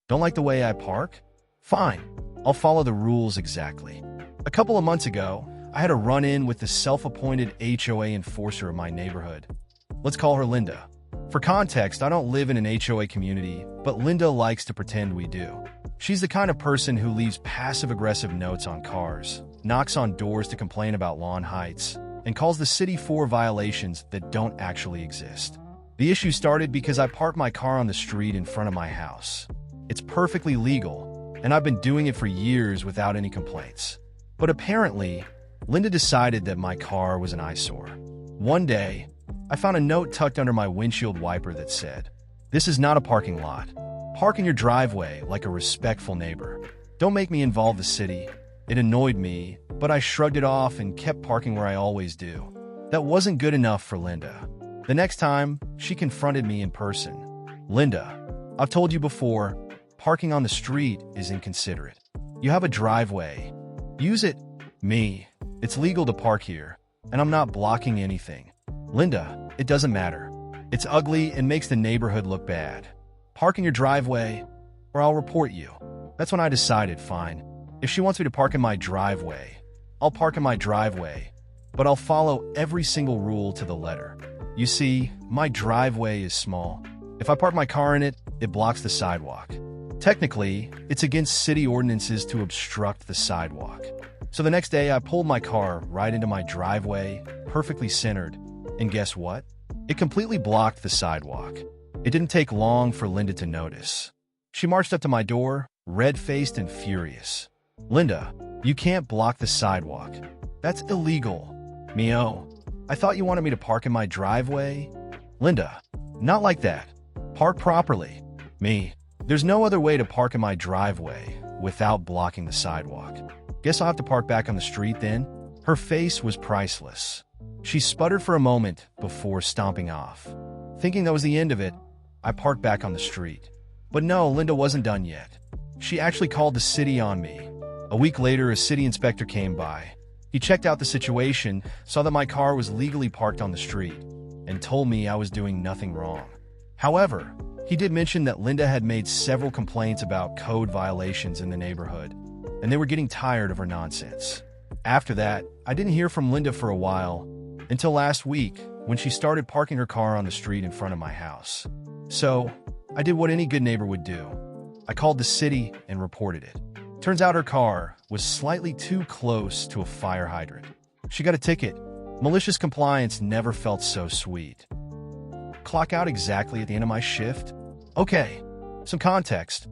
Don't like the way I park? Fine, I'll follow the rules exactly. A couple of months ago, I had a run-in with the self-appointed HOA enforcer of my neighborhood. Let's call her Linda. For context, I don't live in an HOA community, but Linda likes to pretend we do. She's the kind of person who leaves passive-aggressive notes on cars, knocks on doors to complain about lawn heights, and calls the city for violations that don't actually exist. The issue started because I parked my car on the street in front of my house. It's perfectly legal, and I've been doing it for years without any complaints. But apparently, Linda decided that my car was an eyesore. One day, I found a note tucked under my windshield wiper that said, "This is not a parking lot. Park in your driveway like a respectful neighbor. Don't make me involve the city." It annoyed me, but I shrugged it off and kept parking where I always do. That wasn't good enough for Linda. The next time, she confronted me in person. "Linda, I've told you before, parking on the street is inconsiderate. You have a driveway. Use it." "Me, it's legal to park here, and I'm not blocking anything." "Linda, it doesn't matter. It's ugly and makes the neighborhood look bad. Park in your driveway, or I'll report you." That's when I decided, fine. If she wants me to park in my driveway, I'll park in my driveway, but I'll follow every single rule to the letter. You see, my driveway is small. If I park my car in it, it blocks the sidewalk. Technically, it's against city ordinances to obstruct the sidewalk. So the next day, I pulled my car right into my driveway, perfectly centered, and guess what? It completely blocked the sidewalk. It didn't take long for Linda to notice. She marched up to my door, red-faced and furious. "Linda, you can't block the sidewalk. That's illegal." "Mio, I thought you wanted me to park in my driveway." "Linda, not like that. Park properly." "Me, there's no other way to park in my driveway without blocking the sidewalk. Guess I'll have to park back on the street then." Her face was priceless. She sputtered for a moment before stomping off. Thinking that was the end of it, I parked back on the street. But no, Linda wasn't done yet. She actually called the city on me. A week later, a city inspector came by. He checked out the situation, saw that my car was legally parked on the street, and told me I was doing nothing wrong. However, he did mention that Linda had made several complaints about code violations in the neighborhood, and they were getting tired of her nonsense. After that, I didn't hear from Linda for a while, until last week, when she started parking her car on the street in front of my house. So, I did what any good neighbor would do. I called the city and reported it. Turns out her car was slightly too close to a fire hydrant. She got a ticket. Malicious compliance never felt so sweet. Clock out exactly at the end of my shift? Okay, some context.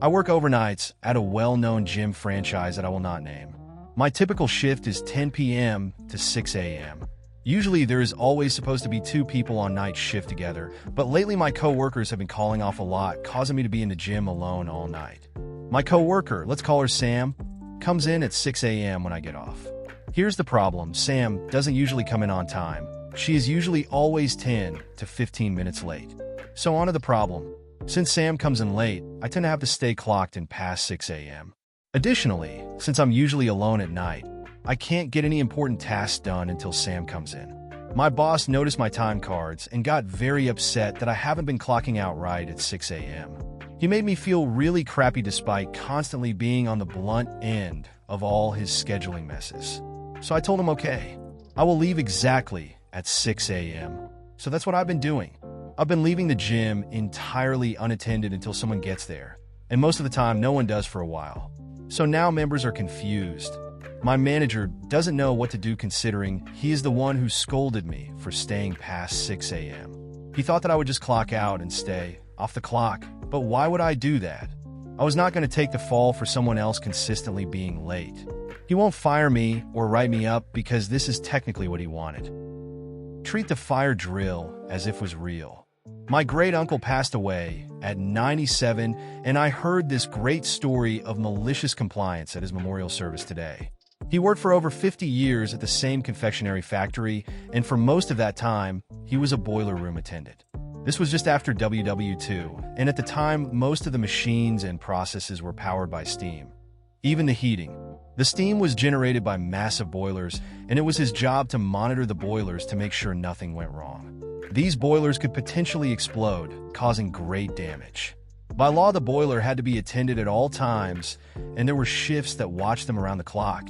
I work overnights at a well-known gym franchise that I will not name. My typical shift is 10 p.m. to 6 a.m. Usually there is always supposed to be 2 people on night shift together, but lately my co-workers have been calling off a lot, causing me to be in the gym alone all night. My co-worker, let's call her Sam, comes in at 6 a.m. when I get off. Here's the problem, Sam doesn't usually come in on time. She is usually always 10 to 15 minutes late. So on to the problem. Since Sam comes in late, I tend to have to stay clocked in past 6 a.m. Additionally, since I'm usually alone at night, I can't get any important tasks done until Sam comes in. My boss noticed my time cards and got very upset that I haven't been clocking out right at 6 a.m. He made me feel really crappy despite constantly being on the blunt end of all his scheduling messes. So I told him, okay, I will leave exactly at 6 a.m. So that's what I've been doing. I've been leaving the gym entirely unattended until someone gets there, and most of the time no one does for a while. So now members are confused. My manager doesn't know what to do considering he is the one who scolded me for staying past 6 a.m. He thought that I would just clock out and stay off the clock, but why would I do that? I was not going to take the fall for someone else consistently being late. He won't fire me or write me up because this is technically what he wanted. Treat the fire drill as if it was real. My great uncle passed away at 97, and I heard this great story of malicious compliance at his memorial service today. He worked for over 50 years at the same confectionery factory, and for most of that time, he was a boiler room attendant. This was just after WW2, and at the time, most of the machines and processes were powered by steam. Even the heating. The steam was generated by massive boilers, and it was his job to monitor the boilers to make sure nothing went wrong. These boilers could potentially explode, causing great damage. By law, the boiler had to be attended at all times, and there were shifts that watched them around the clock,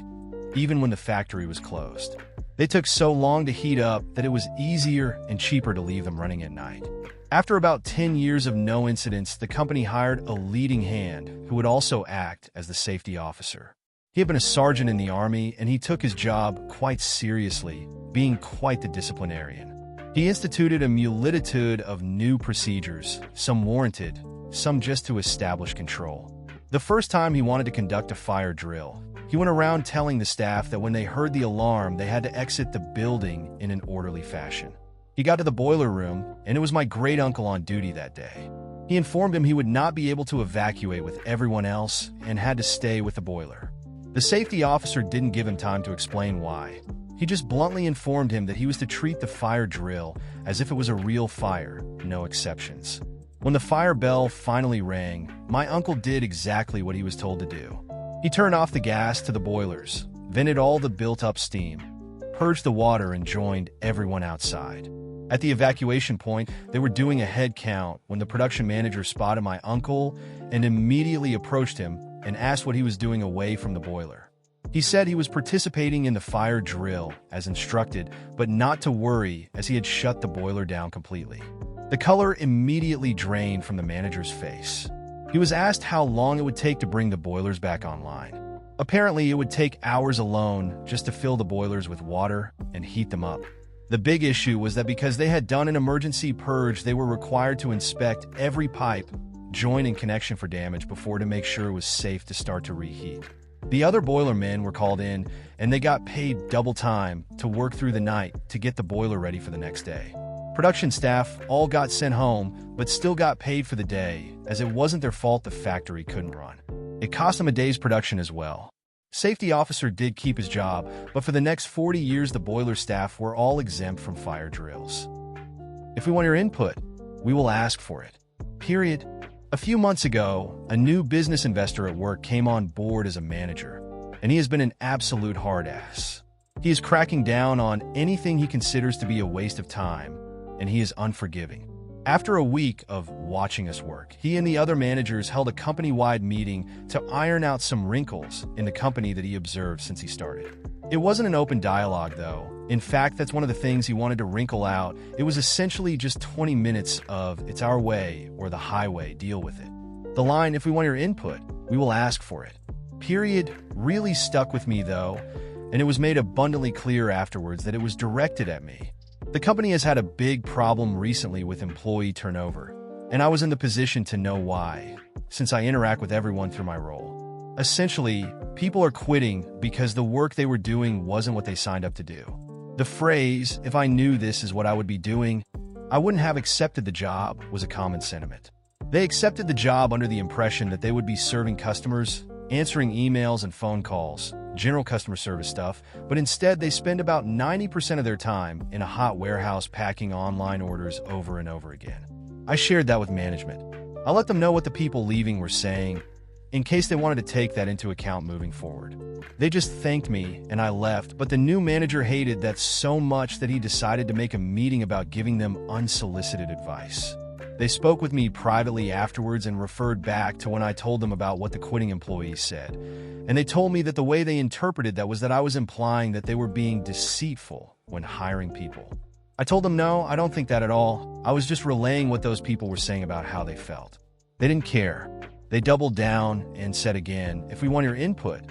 even when the factory was closed. They took so long to heat up that it was easier and cheaper to leave them running at night. After about 10 years of no incidents, the company hired a leading hand who would also act as the safety officer. He had been a sergeant in the Army, and he took his job quite seriously, being quite the disciplinarian. He instituted a multitude of new procedures, some warranted, some just to establish control. The first time he wanted to conduct a fire drill, he went around telling the staff that when they heard the alarm, they had to exit the building in an orderly fashion. He got to the boiler room, and it was my great-uncle on duty that day. He informed him he would not be able to evacuate with everyone else and had to stay with the boiler. The safety officer didn't give him time to explain why. He just bluntly informed him that he was to treat the fire drill as if it was a real fire, no exceptions. When the fire bell finally rang, my uncle did exactly what he was told to do. He turned off the gas to the boilers, vented all the built-up steam, purged the water, and joined everyone outside. At the evacuation point, they were doing a head count when the production manager spotted my uncle and immediately approached him and asked what he was doing away from the boiler. He said he was participating in the fire drill as instructed, but not to worry as he had shut the boiler down completely. The color immediately drained from the manager's face. He was asked how long it would take to bring the boilers back online. Apparently, it would take hours alone just to fill the boilers with water and heat them up. The big issue was that because they had done an emergency purge, they were required to inspect every pipe, joint, and connection for damage before to make sure it was safe to start to reheat. The other boiler men were called in, and they got paid double time to work through the night to get the boiler ready for the next day. Production staff all got sent home, but still got paid for the day, as it wasn't their fault the factory couldn't run. It cost them a day's production as well. Safety officer did keep his job, but for the next 40 years the boiler staff were all exempt from fire drills. If we want your input, we will ask for it. Period. A few months ago, a new business investor at work came on board as a manager, and he has been an absolute hard ass. He is cracking down on anything he considers to be a waste of time, and he is unforgiving. After a week of watching us work, he and the other managers held a company-wide meeting to iron out some wrinkles in the company that he observed since he started. It wasn't an open dialogue, though. In fact, that's one of the things he wanted to wrinkle out. It was essentially just 20 minutes of "it's our way" or "the highway, deal with it." The line, "if we want your input, we will ask for it." Period really stuck with me, though, and it was made abundantly clear afterwards that it was directed at me. The company has had a big problem recently with employee turnover, and I was in the position to know why, since I interact with everyone through my role. Essentially, people are quitting because the work they were doing wasn't what they signed up to do. The phrase, "if I knew this is what I would be doing, I wouldn't have accepted the job," was a common sentiment. They accepted the job under the impression that they would be serving customers, answering emails and phone calls, general customer service stuff, but instead they spend about 90% of their time in a hot warehouse packing online orders over and over again. I shared that with management. I let them know what the people leaving were saying, in case they wanted to take that into account moving forward. They just thanked me and I left, but the new manager hated that so much that he decided to make a meeting about giving them unsolicited advice. They spoke with me privately afterwards and referred back to when I told them about what the quitting employees said. And they told me that the way they interpreted that was that I was implying that they were being deceitful when hiring people. I told them no, I don't think that at all. I was just relaying what those people were saying about how they felt. They didn't care. They doubled down and said again, "if we want your input,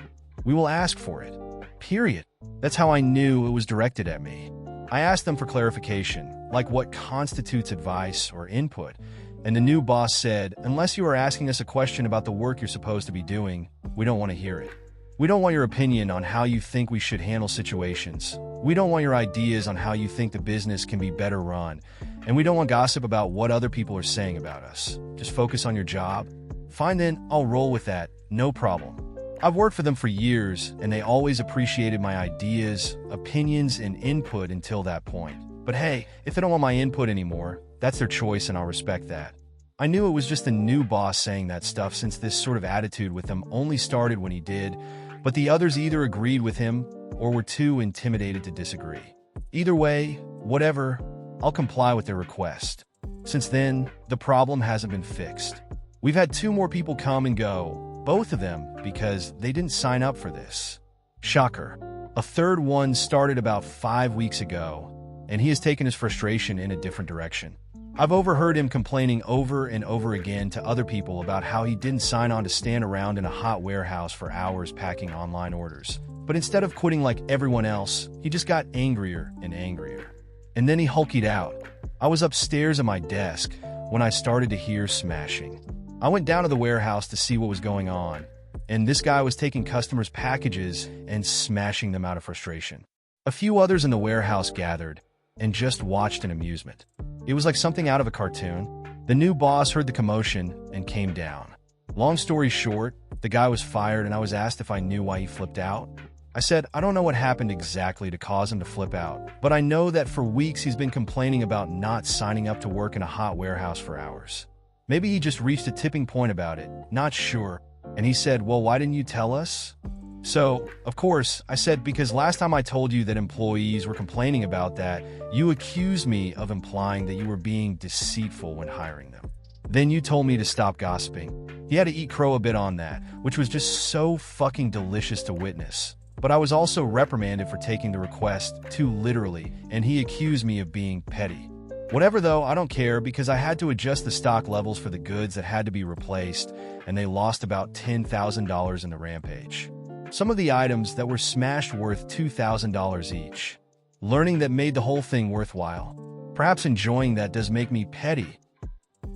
we will ask for it." Period. That's how I knew it was directed at me. I asked them for clarification, like what constitutes advice or input, and the new boss said, "unless you are asking us a question about the work you're supposed to be doing, we don't want to hear it. We don't want your opinion on how you think we should handle situations. We don't want your ideas on how you think the business can be better run, and we don't want gossip about what other people are saying about us. Just focus on your job." Fine then, I'll roll with that, no problem. I've worked for them for years, and they always appreciated my ideas, opinions, and input until that point. But hey, if they don't want my input anymore, that's their choice and I'll respect that. I knew it was just the new boss saying that stuff since this sort of attitude with them only started when he did, but the others either agreed with him or were too intimidated to disagree. Either way, whatever, I'll comply with their request. Since then, the problem hasn't been fixed. We've had 2 more people come and go, both of them because they didn't sign up for this. Shocker. A third one started about 5 weeks ago, and he has taken his frustration in a different direction. I've overheard him complaining over and over again to other people about how he didn't sign on to stand around in a hot warehouse for hours packing online orders. But instead of quitting like everyone else, he just got angrier and angrier. And then he hulked out. I was upstairs at my desk when I started to hear smashing. I went down to the warehouse to see what was going on, and this guy was taking customers' packages and smashing them out of frustration. A few others in the warehouse gathered and just watched in amusement. It was like something out of a cartoon. The new boss heard the commotion and came down. Long story short, the guy was fired, and I was asked if I knew why he flipped out. I said, I don't know what happened exactly to cause him to flip out, but I know that for weeks he's been complaining about not signing up to work in a hot warehouse for hours. Maybe he just reached a tipping point about it, not sure. And he said, well, why didn't you tell us? So, of course, I said, because last time I told you that employees were complaining about that, you accused me of implying that you were being deceitful when hiring them. Then you told me to stop gossiping. He had to eat crow a bit on that, which was just so fucking delicious to witness. But I was also reprimanded for taking the request too literally, and he accused me of being petty. Whatever though, I don't care, because I had to adjust the stock levels for the goods that had to be replaced, and they lost about $10,000 in the rampage. Some of the items that were smashed worth $2,000 each. Learning that made the whole thing worthwhile. Perhaps enjoying that does make me petty.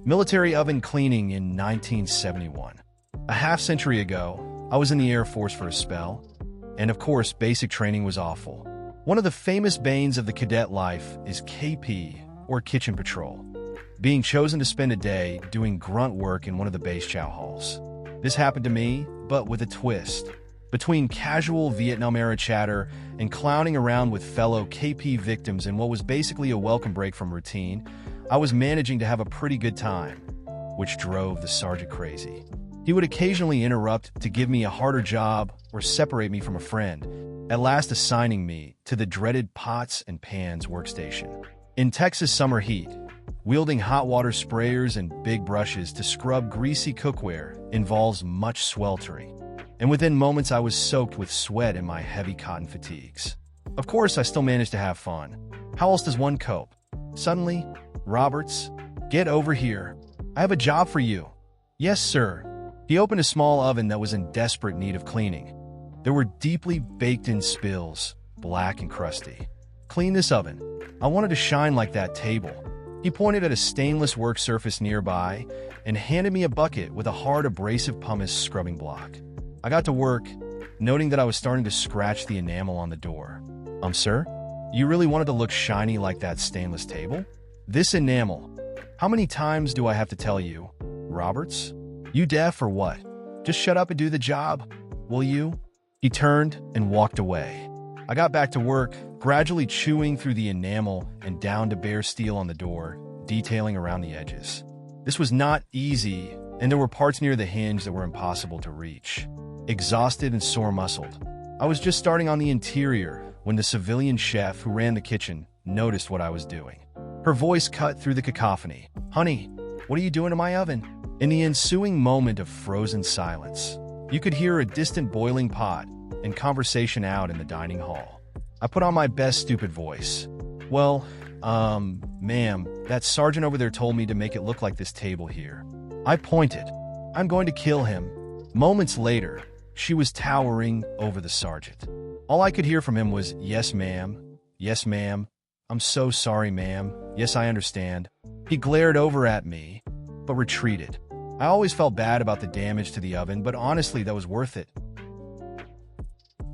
Military oven cleaning in 1971. A half-century ago, I was in the Air Force for a spell, and of course, basic training was awful. One of the famous banes of the cadet life is KP, or kitchen patrol, being chosen to spend a day doing grunt work in one of the base chow halls. This happened to me, but with a twist. Between casual Vietnam-era chatter and clowning around with fellow KP victims in what was basically a welcome break from routine, I was managing to have a pretty good time, which drove the sergeant crazy. He would occasionally interrupt to give me a harder job or separate me from a friend, at last assigning me to the dreaded pots and pans workstation. In Texas summer heat, wielding hot water sprayers and big brushes to scrub greasy cookware involves much sweltering, and within moments I was soaked with sweat in my heavy cotton fatigues. Of course, I still managed to have fun. How else does one cope? Suddenly, Roberts, get over here. I have a job for you. Yes, sir. He opened a small oven that was in desperate need of cleaning. There were deeply baked-in spills, black and crusty. Clean this oven. I wanted to shine like that table. He pointed at a stainless work surface nearby and handed me a bucket with a hard abrasive pumice scrubbing block. I got to work, noting that I was starting to scratch the enamel on the door. Sir? You really wanted to look shiny like that stainless table? This enamel. How many times do I have to tell you? Roberts? You deaf or what? Just shut up and do the job, will you? He turned and walked away. I got back to work, gradually chewing through the enamel and down to bare steel on the door, detailing around the edges. This was not easy, and there were parts near the hinge that were impossible to reach. Exhausted and sore-muscled, I was just starting on the interior when the civilian chef who ran the kitchen noticed what I was doing. Her voice cut through the cacophony. Honey, what are you doing to my oven? In the ensuing moment of frozen silence, you could hear a distant boiling pot and conversation out in the dining hall. I put on my best stupid voice. Well, ma'am, that sergeant over there told me to make it look like this table here. I pointed. I'm going to kill him. Moments later, she was towering over the sergeant. All I could hear from him was, yes, ma'am. Yes, ma'am. I'm so sorry, ma'am. Yes, I understand. He glared over at me, but retreated. I always felt bad about the damage to the oven, but honestly, that was worth it.